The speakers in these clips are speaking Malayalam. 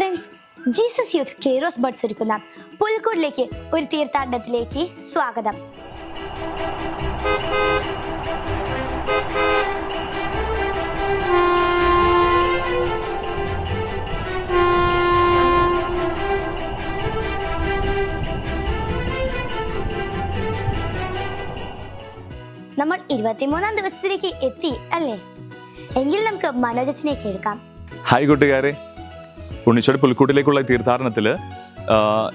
Friends, Jesus youth Kairos buds ഒരുക്കുന്ന പുൽക്കൂടിലേക്ക് ഒരു തീർത്ഥാടനത്തിലേക്ക് സ്വാഗതം. നമ്മൾ 23-ാം ദിവസത്തിലേക്ക് എത്തി അല്ലേ? എങ്കിൽ നമുക്ക് മനോജനെ കേൾക്കാം. ഹായ് കൂട്ടുകാരെ, ഉണ്ണിച്ചോട് പുൽക്കൂട്ടിലേക്കുള്ള തീർത്ഥാടനത്തിൽ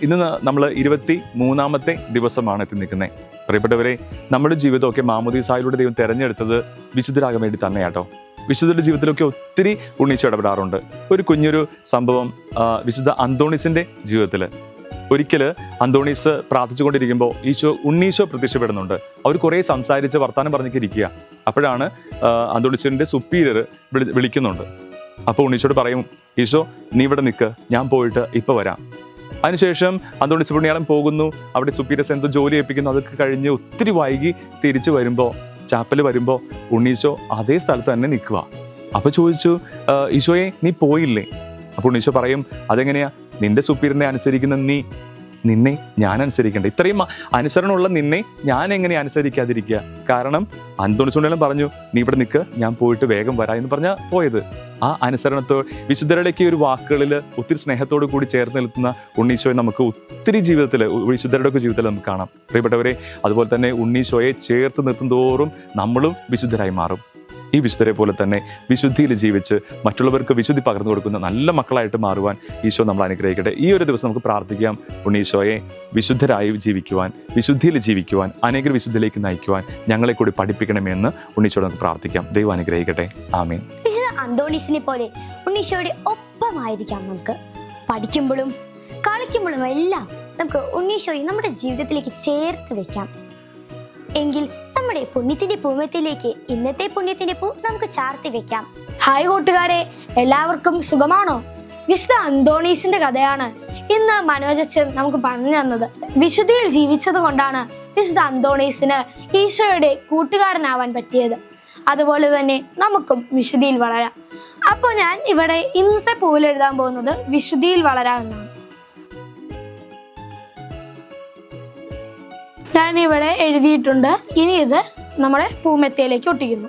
ഇന്ന് നമ്മൾ 23-ാമത്തെ ദിവസമാണ് എത്തി നിൽക്കുന്നത്. പ്രിയപ്പെട്ടവരെ, നമ്മുടെ ജീവിതമൊക്കെ മാമോദീസായിലൂടെ ദൈവം തിരഞ്ഞെടുത്തത് വിശുദ്ധരാകാൻ വേണ്ടി തന്നെയാട്ടോ. വിശുദ്ധരുടെ ജീവിതത്തിലൊക്കെ ഒത്തിരി ഉണ്ണീശോ ഇടപെടാറുണ്ട്. ഒരു കുഞ്ഞൊരു സംഭവം വിശുദ്ധ അന്തോണീസിന്റെ ജീവിതത്തിൽ. ഒരിക്കൽ അന്തോണീസ് പ്രാർത്ഥിച്ചുകൊണ്ടിരിക്കുമ്പോൾ ഉണ്ണീശോ പ്രത്യക്ഷപ്പെടുന്നുണ്ട്. അവർ കുറേ സംസാരിച്ച് വർത്താനം പറഞ്ഞിരിക്കുക. അപ്പോഴാണ് അന്തോണീസിന്റെ സുപ്പീരിയർ വിളിക്കുന്നുണ്ട്. അപ്പോൾ ഉണ്ണീശോട് പറയും, ഈശോ നീ ഇവിടെ നിൽക്ക്, ഞാൻ പോയിട്ട് ഇപ്പോൾ വരാം. അതിനുശേഷം അന്തോണീസ് പുണ്യാളം പോകുന്നു. അവിടെ സുപ്പീരിയർസ് എന്തോ ജോലി ഏൽപ്പിക്കുന്നു. അതൊക്കെ കഴിഞ്ഞ് ഒത്തിരി വൈകി തിരിച്ചു വരുമ്പോൾ, ചാപ്പൽ വരുമ്പോൾ ഉണ്ണീശോ അതേ സ്ഥലത്ത് തന്നെ നിൽക്കുക. അപ്പോൾ ചോദിച്ചു, ഈശോയെ നീ പോയില്ലേ? അപ്പോൾ ഉണ്ണീശോ പറയും, അതെങ്ങനെയാ? നിന്റെ സുപ്പീരിയറിനെ അനുസരിക്കുന്ന നിന്നെ ഞാൻ അനുസരിക്കണ്ടേ? ഇത്രയും അനുസരണമുള്ള നിന്നെ ഞാൻ എങ്ങനെ അനുസരിക്കാതിരിക്കുക? കാരണം അന്തോണീസ് പറഞ്ഞു, നീ ഇവിടെ നിൽക്ക്, ഞാൻ പോയിട്ട് വേഗം വരാം എന്ന് പറഞ്ഞാൽ പോയത്. ആ അനുസരണത്തോ വിശുദ്ധരുടെയൊക്കെ ഒരു വാക്കുകളിൽ ഒത്തിരി സ്നേഹത്തോടു കൂടി ചേർന്ന് നിൽക്കുന്ന ഉണ്ണീശോയെ നമുക്ക് ഒത്തിരി ജീവിതത്തിൽ, വിശുദ്ധരുടെയൊക്കെ ജീവിതത്തിൽ നമുക്ക് കാണാം. പ്രിയപ്പെട്ടവരെ, അതുപോലെ തന്നെ ഉണ്ണീശോയെ ചേർത്ത് നിർത്തും തോറും നമ്മളും വിശുദ്ധരായി മാറും. ഈ വിശുദ്ധരെ പോലെ തന്നെ വിശുദ്ധിയിൽ ജീവിച്ച് മറ്റുള്ളവർക്ക് വിശുദ്ധി പകർന്നു കൊടുക്കുന്ന നല്ല മക്കളായിട്ട് മാറുവാൻ ഈശോ നമ്മൾ അനുഗ്രഹിക്കട്ടെ. ഈ ഒരു ദിവസം നമുക്ക് പ്രാർത്ഥിക്കാം, ഉണ്ണീശോയെ വിശുദ്ധരായി ജീവിക്കുവാൻ, വിശുദ്ധിയിൽ ജീവിക്കുവാൻ, അനേകർ വിശുദ്ധിയിലേക്ക് നയിക്കുവാൻ ഞങ്ങളെ കൂടി പഠിപ്പിക്കണമെന്ന് ഉണ്ണീശോട് നമുക്ക് പ്രാർത്ഥിക്കാം. ദൈവം അനുഗ്രഹിക്കട്ടെ. ആമേൻ. വിശുദ്ധ അന്തോണീസിനെ പോലെ ഉണ്ണീശോയുടെ ഒപ്പമായിരിക്കാം നമുക്ക്. പഠിക്കുമ്പോഴും കളിക്കുമ്പോഴും എല്ലാം നമുക്ക് ഉണ്ണീശോയെ നമ്മുടെ ജീവിതത്തിലേക്ക് ചേർത്ത് വെക്കാം. എങ്കിൽ നമ്മുടെ പുണ്യത്തിന്റെ പൂമത്തിലേക്ക് ഇന്നത്തെ പുണ്യത്തിന്റെ പൂ നമുക്ക് ചാർത്തി വെക്കാം. ഹായ് കൂട്ടുകാരെ, എല്ലാവർക്കും സുഖമാണോ? വിശുദ്ധ അന്തോണീസിന്റെ കഥയാണ് ഇന്ന് മനോജച്ചൻ നമുക്ക് പറഞ്ഞു തന്നത്. വിശുദ്ധിയിൽ ജീവിച്ചത് കൊണ്ടാണ് വിശുദ്ധ അന്തോണീസിന് ഈശോയുടെ കൂട്ടുകാരനാവാൻ പറ്റിയത്. അതുപോലെ തന്നെ നമുക്കും വിശുദ്ധിയിൽ വളരാം. അപ്പോൾ ഞാൻ ഇവിടെ ഇന്നത്തെ പൂവിൽ എഴുതാൻ പോകുന്നത് വിശുദ്ധിയിൽ വളരാമെന്നാണ്. ഞാനിവിടെ എഴുതിയിട്ടുണ്ട്. ഇനി ഇത് നമ്മുടെ പൂമെത്തയിലേക്ക് ഒട്ടിക്കുന്നു.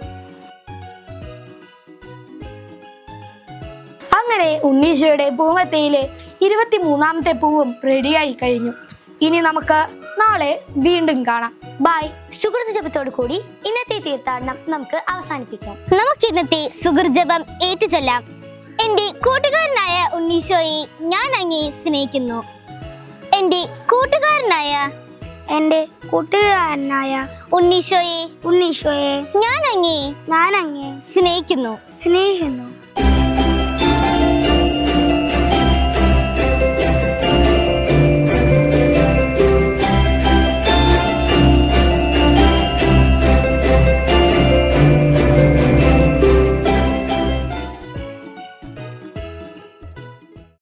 അങ്ങനെ ഉണ്ണീശോയുടെ പൂമെത്തയിലെ 23-ാമത്തെ പൂവും റെഡിയായി കഴിഞ്ഞു. ഇനി നമുക്ക് നാളെ വീണ്ടും കാണാം. ബൈ. സുഹൃത്ത് ജപത്തോടു കൂടി ഇന്നത്തെ തീർത്ഥാടനം നമുക്ക് അവസാനിപ്പിക്കാം. നമുക്ക് ഇന്നത്തെ സുഹൃജപം ഏറ്റുചൊല്ലാം. എന്റെ കൂട്ടുകാരനായ ഉണ്ണീശോയെ ഞാൻ അങ്ങേ സ്നേഹിക്കുന്നു. എന്റെ കൂട്ടുകാരനായ ഉണ്ണീശോയെ ഞാൻ അങ്ങേ സ്നേഹിക്കുന്നു.